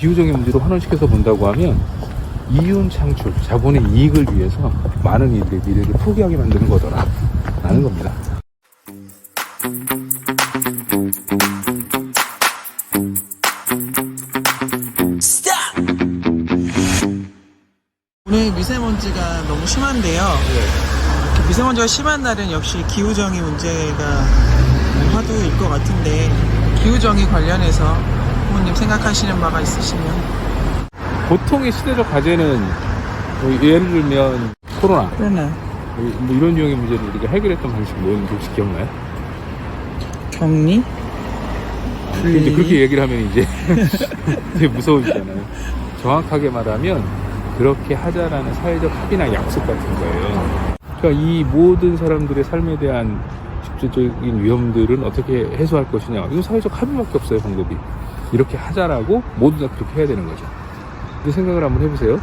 기후적인 문제로 환원시켜서 본다고 하면 이윤 창출, 자본의 이익을 위해서 많은 이들의 미래를 포기하게 만드는 거더라 라는 겁니다. 오늘 미세먼지가 너무 심한데요. 이렇게 미세먼지가 심한 날은 역시 기후정의 문제가 화두일 것 같은데, 기후정의 관련해서 부모님 생각하시는 바가 있으시면. 보통의 시대적 과제는 뭐 예를 들면 코로나 뭐 이런 유형의 문제를 우리가 해결했던 방식이 뭐였는지 혹시 기억나요? 격리? 이제 그렇게 얘기를 하면 이제 되게 무서워지잖아요. 정확하게 말하면 그렇게 하자라는 사회적 합의나 약속 같은 거예요. 그러니까 이 모든 사람들의 삶에 대한 직접적인 위험들은 어떻게 해소할 것이냐, 이건 사회적 합의밖에 없어요. 방법이 이렇게 하자라고 모두 다 그렇게 해야 되는 거죠. 그 생각을 한번 해보세요.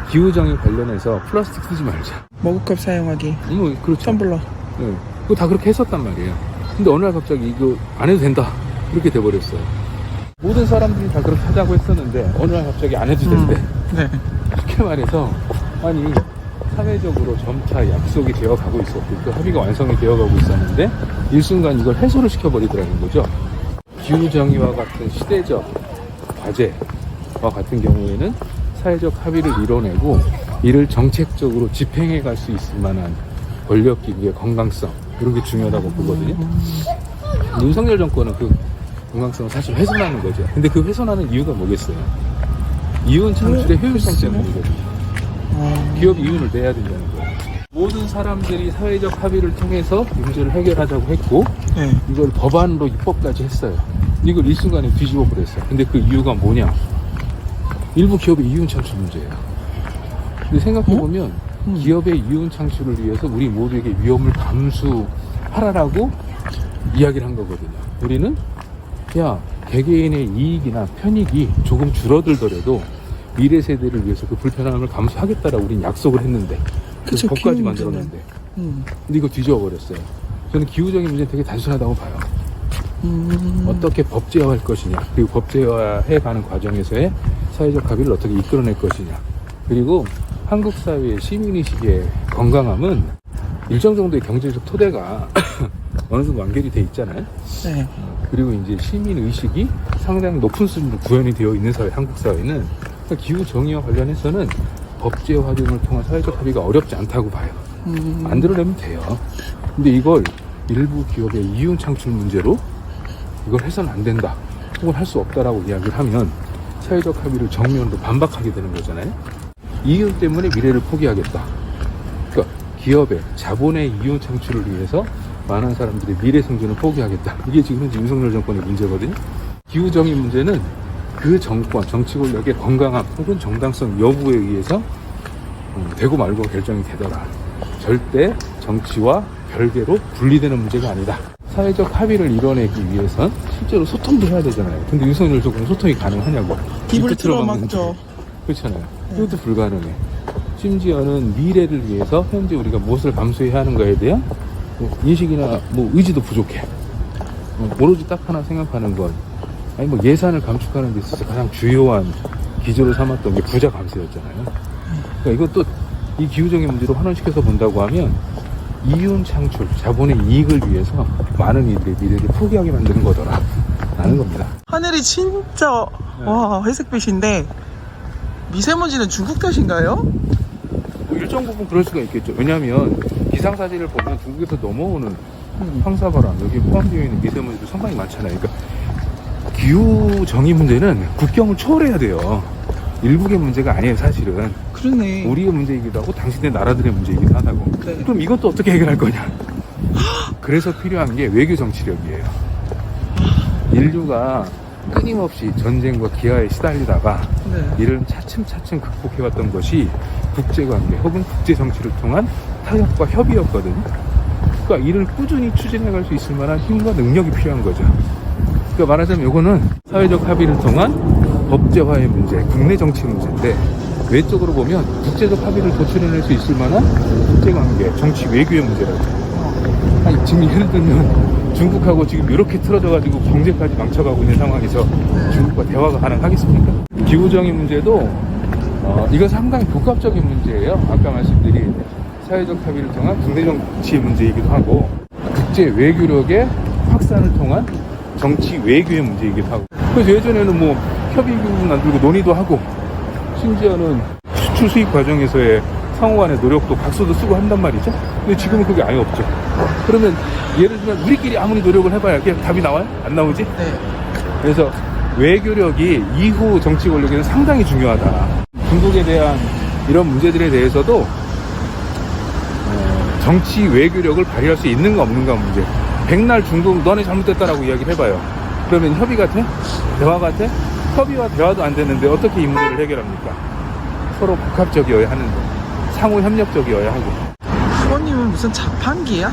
기후정의 관련해서 플라스틱 쓰지 말자, 머그컵 사용하기, 그렇죠. 텀블러, 네. 그거 다 그렇게 했었단 말이에요. 근데 어느 날 갑자기 이거 안 해도 된다 이렇게 돼버렸어요. 모든 사람들이 다 그렇게 하자고 했었는데 어느 날 갑자기 안 해도 된대. 네. 쉽게 말해서 아니 사회적으로 점차 약속이 되어가고 있었고 그 합의가 완성이 되어가고 있었는데 일순간 이걸 해소를 시켜버리더라는 거죠. 기후정의와 같은 시대적 과제와 같은 경우에는 사회적 합의를 이뤄내고 이를 정책적으로 집행해 갈 수 있을 만한 권력기구의 건강성, 이런 게 중요하다고 보거든요. 윤석열 정권은 그 건강성을 사실 훼손하는 거죠. 근데 그 훼손하는 이유가 뭐겠어요? 이윤 창출의 효율성 때문이거든요. 기업이 이윤을 내야 된다는 거예요. 모든 사람들이 사회적 합의를 통해서 문제를 해결하자고 했고 이걸 법안으로 입법까지 했어요. 이걸 일순간에 뒤집어 버렸어요. 근데 그 이유가 뭐냐? 일부 기업의 이윤 창출 문제예요. 근데 생각해보면 기업의 이윤 창출을 위해서 우리 모두에게 위험을 감수하라라고 이야기를 한 거거든요. 우리는 야, 개개인의 이익이나 편익이 조금 줄어들더라도 미래 세대를 위해서 그 불편함을 감수하겠다라고 우린 약속을 했는데, 그래서 법까지 만들었는데 근데 이거 뒤집어 버렸어요. 저는 기후적인 문제는 되게 단순하다고 봐요. 어떻게 법제화할 것이냐, 그리고 법제화해 가는 과정에서의 사회적 합의를 어떻게 이끌어낼 것이냐, 그리고 한국 사회의 시민의식의 건강함은 일정 정도의 경제적 토대가 어느 정도 완결이 돼 있잖아요. 네. 그리고 이제 시민의식이 상당히 높은 수준으로 구현이 되어 있는 사회, 한국 사회는 그러니까 기후정의와 관련해서는 법제화 등을 통한 사회적 합의가 어렵지 않다고 봐요. 만들어내면 돼요. 근데 이걸 일부 기업의 이윤 창출 문제로 이걸 해서는 안 된다, 혹은 할 수 없다라고 이야기를 하면 사회적 합의를 정면으로 반박하게 되는 거잖아요. 이윤 때문에 미래를 포기하겠다. 그러니까 기업의 자본의 이윤 창출을 위해서 많은 사람들의 미래 생존을 포기하겠다. 이게 지금 현재 윤석열 정권의 문제거든요. 기후정의 문제는 그 정권, 정치 권력의 건강함 혹은 정당성 여부에 의해서 되고 말고 결정이 되더라. 절대 정치와 별개로 분리되는 문제가 아니다. 사회적 합의를 이뤄내기 위해선 실제로 소통도 해야 되잖아요. 근데 윤석열 정권은 소통이 가능하냐고. 입을 틀어막죠. 그렇잖아요. 이것도 불가능해. 심지어는 미래를 위해서 현재 우리가 무엇을 감수해야 하는가에 대한 인식이나 의지도 부족해. 오로지 딱 하나 생각하는 건, 예산을 감축하는 데 있어서 가장 주요한 기조로 삼았던 게 부자 감세였잖아요. 그러니까 이것도 이 기후적인 문제로 환원시켜서 본다고 하면 이윤 창출, 자본의 이익을 위해서 많은 이들의 미래를 포기하게 만드는 거더라 라는 겁니다. 하늘이 진짜 와, 회색빛인데 미세먼지는 중국 탓인가요? 일정 부분 그럴 수가 있겠죠. 왜냐하면 기상사진을 보면 중국에서 넘어오는 황사바람, 여기 포함되어 있는 미세먼지도 상당히 많잖아요. 그러니까 기후정의 문제는 국경을 초월해야 돼요. 일국의 문제가 아니에요, 사실은. 그러네. 우리의 문제이기도 하고 당신네 나라들의 문제이기도 하다고. 네. 그럼 이것도 어떻게 해결할 거냐? 그래서 필요한 게 외교 정치력이에요. 인류가 끊임없이 전쟁과 기아에 시달리다가 이를 차츰차츰 극복해왔던 것이 국제관계 혹은 국제정치를 통한 타협과 협의였거든요. 그러니까 이를 꾸준히 추진해갈 수 있을 만한 힘과 능력이 필요한 거죠. 그러니까 말하자면 이거는 사회적 합의를 통한 법제화의 문제, 국내 정치 문제인데, 외적으로 보면 국제적 합의를 도출해낼 수 있을 만한 국제관계, 정치 외교의 문제라고. 아니, 지금 예를 들면 중국하고 지금 이렇게 틀어져가지고 경제까지 망쳐가고 있는 상황에서 중국과 대화가 가능하겠습니까? 기후정의 문제도 이건 상당히 복합적인 문제예요. 아까 말씀드린 사회적 합의를 통한 국내 정치 문제이기도 하고 국제 외교력의 확산을 통한 정치 외교의 문제이기도 하고 그래서 예전에는 뭐 협의국 만들고 논의도 하고 심지어는 수출 수입 과정에서의 상호간의 노력도 각서도 쓰고 한단 말이죠. 근데 지금은 그게 아예 없죠. 그러면 예를 들면 우리끼리 아무리 노력을 해봐야 그냥 답이 나와요? 안 나오지? 네. 그래서 외교력이 이후 정치 권력에는 상당히 중요하다. 중국에 대한 이런 문제들에 대해서도 정치 외교력을 발휘할 수 있는가 없는가 문제. 백날 중국 너네 잘못됐다라고 이야기를 해봐요. 그러면 협의 같아? 대화 같아? 협의와 대화도 안 되는데 어떻게 이 문제를 해결합니까? 서로 복합적이어야 하는데 상호 협력적이어야 하고. 후보님은 무슨 자판기야?